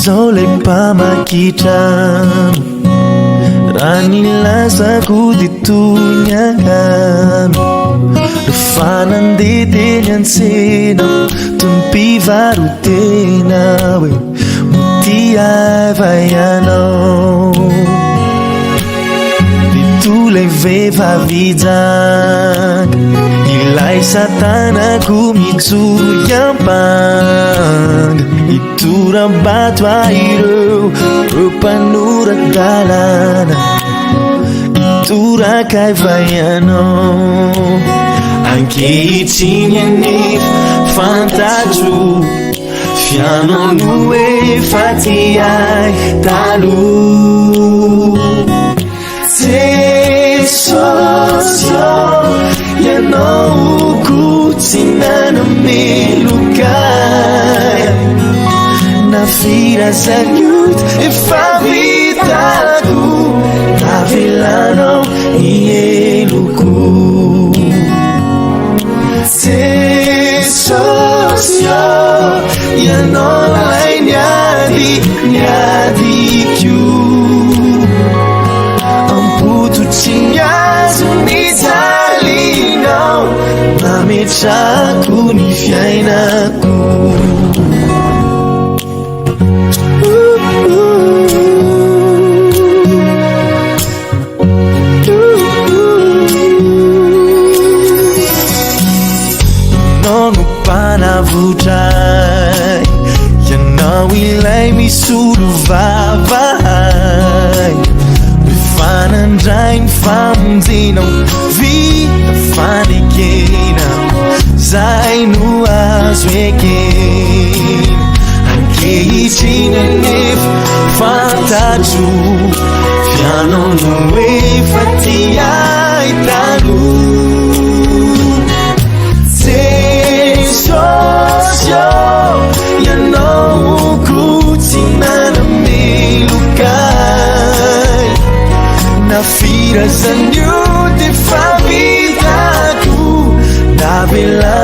zao lay mpamakitrano raha nilazako dia toy angano rehefa nandeha teny an-tsena toy ny mpivarotena hoe motiava ianao dia tolay vehivavy jaka ilay satanako mijoro iampanga itoram-bato ireo mpanorandalana itorakaiva ianao ankehitriny anefa fantatro fianao no efa ty ahy taloha Jesosy ianao ko tsy nanamelokay na firazanioty efa vitako navelanao ny eloko Jesosy ianao lay niadiko ampototry ny azo ny talinao mametrako ny fiainako panavotray ianao ilay misolo vavahay mifanandray ny famonjenao vita fanekena zay no azo ekena ankehitriny anefa fantatro fianao no efa ty ahy taloha ianao ko tsy nanamelokay na firazanio dia fa vitako navela